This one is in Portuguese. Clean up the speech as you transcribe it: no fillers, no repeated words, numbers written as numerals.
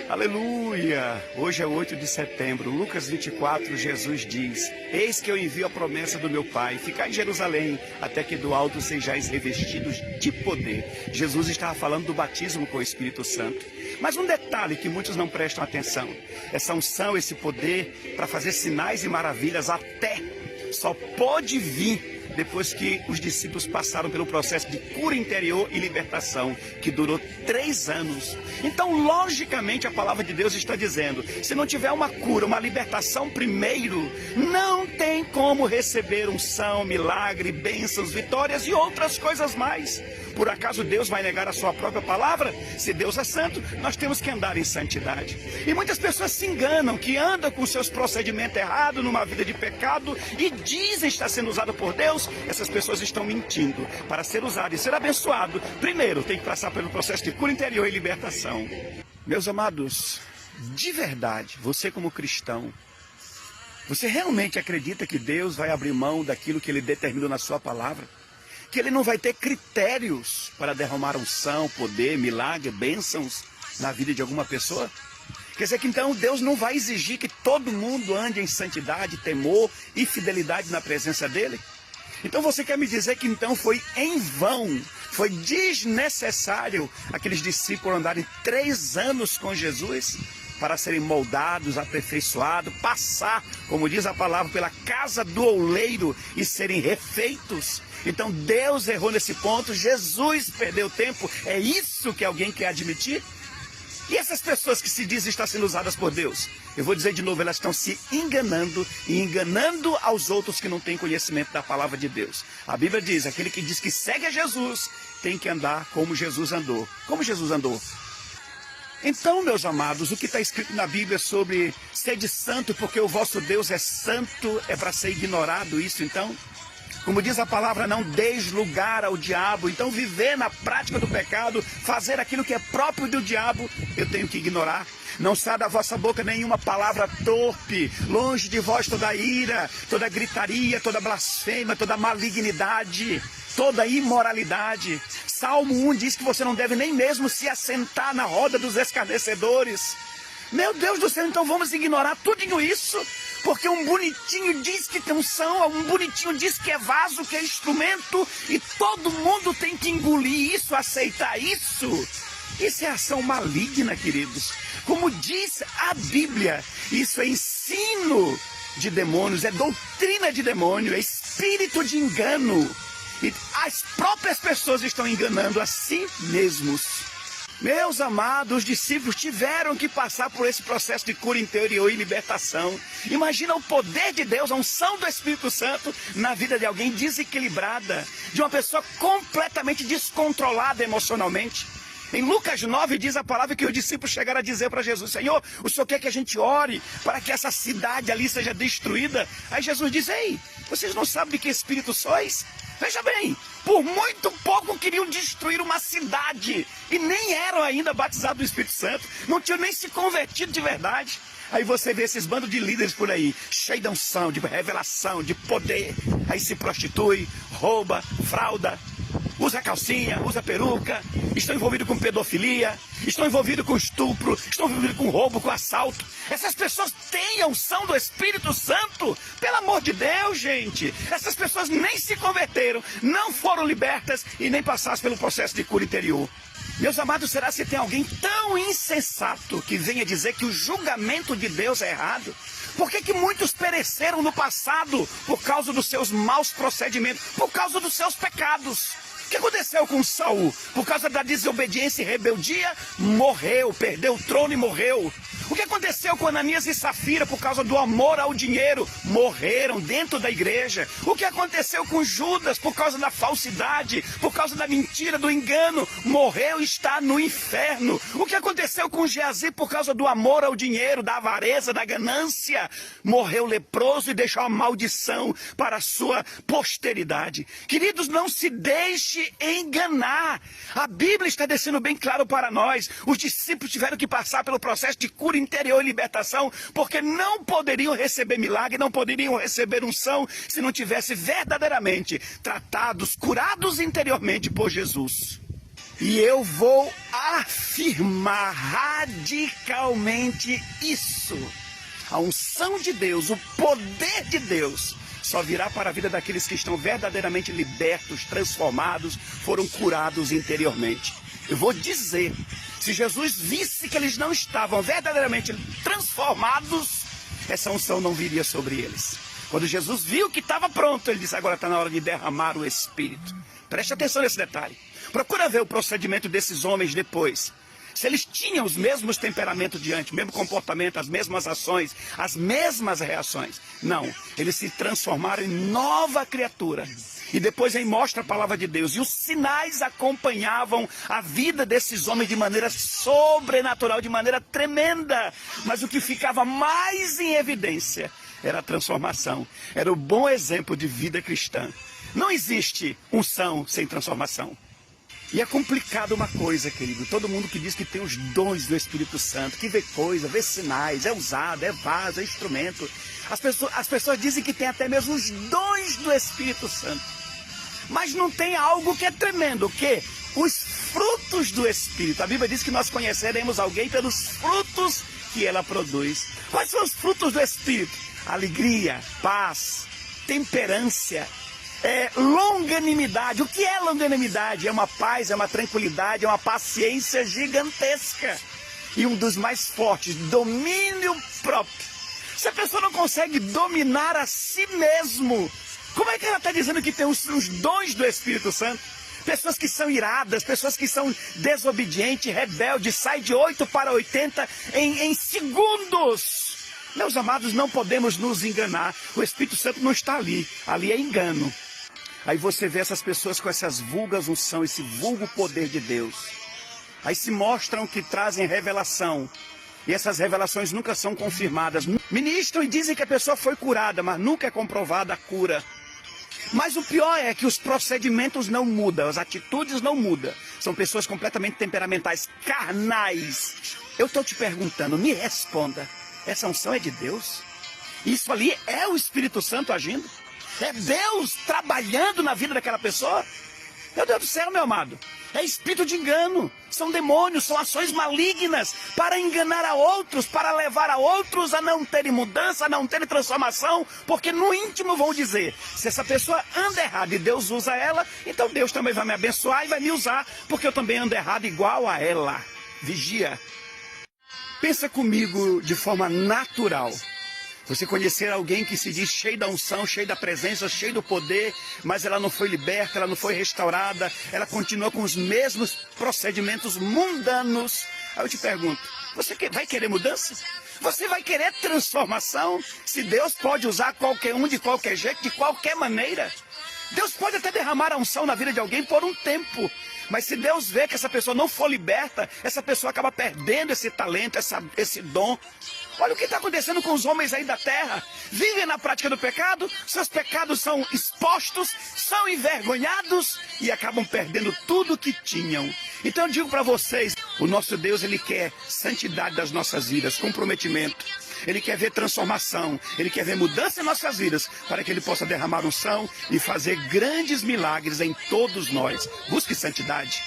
Aleluia! Hoje é 8 de setembro, Lucas 24, Jesus diz: Eis que eu envio a promessa do meu Pai, ficai em Jerusalém, até que do alto sejais revestidos de poder. Jesus estava falando do batismo com o Espírito Santo. Mas um detalhe que muitos não prestam atenção: essa unção, esse poder para fazer sinais e maravilhas até só pode vir depois que os discípulos passaram pelo processo de cura interior e libertação, que durou 3 anos. Então, logicamente, a palavra de Deus está dizendo: se não tiver uma cura, uma libertação primeiro, não tem como receber unção, milagre, bênçãos, vitórias e outras coisas mais. Por acaso Deus vai negar a sua própria palavra? Se Deus é santo, nós temos que andar em santidade. E muitas pessoas se enganam, que andam com seus procedimentos errados, numa vida de pecado, e dizem estar sendo usado por Deus. Essas pessoas estão mentindo. Para ser usado e ser abençoado, primeiro tem que passar pelo processo de cura interior e libertação. Meus amados, de verdade, você como cristão, você realmente acredita que Deus vai abrir mão daquilo que Ele determinou na sua palavra? Que Ele não vai ter critérios para derramar unção, poder, milagre, bênçãos na vida de alguma pessoa? Quer dizer que então Deus não vai exigir que todo mundo ande em santidade, temor e fidelidade na presença dEle? Então você quer me dizer que então foi em vão, foi desnecessário aqueles discípulos andarem 3 anos com Jesus para serem moldados, aperfeiçoados, passar, como diz a palavra, pela casa do oleiro e serem refeitos? Então Deus errou nesse ponto, Jesus perdeu tempo, é isso que alguém quer admitir? E essas pessoas que se dizem estar sendo usadas por Deus, eu vou dizer de novo, elas estão se enganando e enganando aos outros que não têm conhecimento da palavra de Deus. A Bíblia diz, aquele que diz que segue a Jesus, tem que andar como Jesus andou. Como Jesus andou? Então, meus amados, o que está escrito na Bíblia sobre ser de santo, porque o vosso Deus é santo, é para ser ignorado isso então? Como diz a palavra, não deis lugar ao diabo. Então viver na prática do pecado, fazer aquilo que é próprio do diabo, eu tenho que ignorar. Não sai da vossa boca nenhuma palavra torpe, longe de vós toda ira, toda gritaria, toda blasfêmia, toda malignidade, toda imoralidade. Salmo 1 diz que você não deve nem mesmo se assentar na roda dos escarnecedores. Meu Deus do céu, então vamos ignorar tudinho isso? Porque um bonitinho diz que tem unção, um bonitinho diz que é vaso, que é instrumento, e todo mundo tem que engolir isso, aceitar isso. Isso é ação maligna, queridos. Como diz a Bíblia, isso é ensino de demônios, é doutrina de demônio, é espírito de engano. E as próprias pessoas estão enganando a si mesmos. Meus amados, os discípulos tiveram que passar por esse processo de cura interior e libertação. Imagina o poder de Deus, a unção do Espírito Santo na vida de alguém desequilibrada, de uma pessoa completamente descontrolada emocionalmente. Em Lucas 9 diz a palavra que os discípulos chegaram a dizer para Jesus: Senhor, o Senhor quer que a gente ore para que essa cidade ali seja destruída? Aí Jesus diz: ei, vocês não sabem de que espírito sois? Veja bem, por muito pouco queriam destruir uma cidade e nem eram ainda batizados do Espírito Santo, não tinham nem se convertido de verdade. Aí você vê esses bandos de líderes por aí, cheios de unção, de revelação, de poder, aí se prostitui, rouba, frauda, usa calcinha, usa peruca, estão envolvidos com pedofilia, estão envolvidos com estupro, estão envolvidos com roubo, com assalto. Essas pessoas têm a unção do Espírito Santo, pelo amor de Deus, gente. Essas pessoas nem se converteram, não foram libertas e nem passaram pelo processo de cura interior. Meus amados, será que tem alguém tão insensato que venha dizer que o julgamento de Deus é errado? Por que muitos pereceram no passado por causa dos seus maus procedimentos, por causa dos seus pecados? O que aconteceu com Saul? Por causa da desobediência e rebeldia, morreu, perdeu o trono e morreu. O que aconteceu com Ananias e Safira por causa do amor ao dinheiro? Morreram dentro da igreja. O que aconteceu com Judas por causa da falsidade, por causa da mentira, do engano? Morreu e está no inferno. O que aconteceu com Geazi por causa do amor ao dinheiro, da avareza, da ganância? Morreu leproso e deixou a maldição para a sua posteridade. Queridos, não se deixe enganar. A Bíblia está deixando bem claro para nós. Os discípulos tiveram que passar pelo processo de cura interior e libertação, porque não poderiam receber milagre, não poderiam receber unção, se não tivesse verdadeiramente tratados, curados interiormente por Jesus. E eu vou afirmar radicalmente isso. A unção de Deus, o poder de Deus, só virá para a vida daqueles que estão verdadeiramente libertos, transformados, foram curados interiormente. Eu vou dizer, se Jesus visse que eles não estavam verdadeiramente transformados, essa unção não viria sobre eles. Quando Jesus viu que estava pronto, ele disse, agora está na hora de derramar o Espírito. Preste atenção nesse detalhe. Procura ver o procedimento desses homens depois. Se eles tinham os mesmos temperamentos diante, o mesmo comportamento, as mesmas ações, as mesmas reações. Não, eles se transformaram em nova criatura. E depois aí mostra a palavra de Deus. E os sinais acompanhavam a vida desses homens de maneira sobrenatural, de maneira tremenda. Mas o que ficava mais em evidência era a transformação. Era o bom exemplo de vida cristã. Não existe unção sem transformação. E é complicado uma coisa, querido. Todo mundo que diz que tem os dons do Espírito Santo, que vê coisa, vê sinais, é usado, é vaso, é instrumento. As pessoas dizem que tem até mesmo os dons do Espírito Santo. Mas não tem algo que é tremendo, o quê? Os frutos do Espírito. A Bíblia diz que nós conheceremos alguém pelos frutos que ela produz. Quais são os frutos do Espírito? Alegria, paz, temperança, longanimidade. O que é longanimidade? É uma paz, é uma tranquilidade, é uma paciência gigantesca. E um dos mais fortes, domínio próprio. Se a pessoa não consegue dominar a si mesmo, como é que ela está dizendo que tem os dons do Espírito Santo? Pessoas que são iradas, pessoas que são desobedientes, rebeldes, saem de 8 para 80 em segundos. Meus amados, não podemos nos enganar. O Espírito Santo não está ali. Ali é engano. Aí você vê essas pessoas com essas vulgas unção, esse vulgo poder de Deus. Aí se mostram que trazem revelação. E essas revelações nunca são confirmadas. Ministram e dizem que a pessoa foi curada, mas nunca é comprovada a cura. Mas o pior é que os procedimentos não mudam, as atitudes não mudam. São pessoas completamente temperamentais, carnais. Eu estou te perguntando, me responda. Essa unção é de Deus? Isso ali é o Espírito Santo agindo? É Deus trabalhando na vida daquela pessoa? Meu Deus do céu, meu amado. É espírito de engano. São demônios, são ações malignas para enganar a outros, para levar a outros a não terem mudança, a não terem transformação. Porque no íntimo vão dizer, se essa pessoa anda errado e Deus usa ela, então Deus também vai me abençoar e vai me usar, porque eu também ando errado igual a ela. Vigia. Pensa comigo de forma natural. Você conhecer alguém que se diz cheio da unção, cheio da presença, cheio do poder, mas ela não foi liberta, ela não foi restaurada, ela continua com os mesmos procedimentos mundanos. Aí eu te pergunto, você vai querer mudança? Você vai querer transformação? Se Deus pode usar qualquer um de qualquer jeito, de qualquer maneira. Deus pode até derramar a unção na vida de alguém por um tempo. Mas se Deus vê que essa pessoa não for liberta, essa pessoa acaba perdendo esse talento, esse dom. Olha o que está acontecendo com os homens aí da terra. Vivem na prática do pecado, seus pecados são expostos, são envergonhados e acabam perdendo tudo que tinham. Então eu digo para vocês, o nosso Deus, Ele quer santidade das nossas vidas, comprometimento. Ele quer ver transformação, Ele quer ver mudança em nossas vidas, para que Ele possa derramar unção e fazer grandes milagres em todos nós. Busque santidade.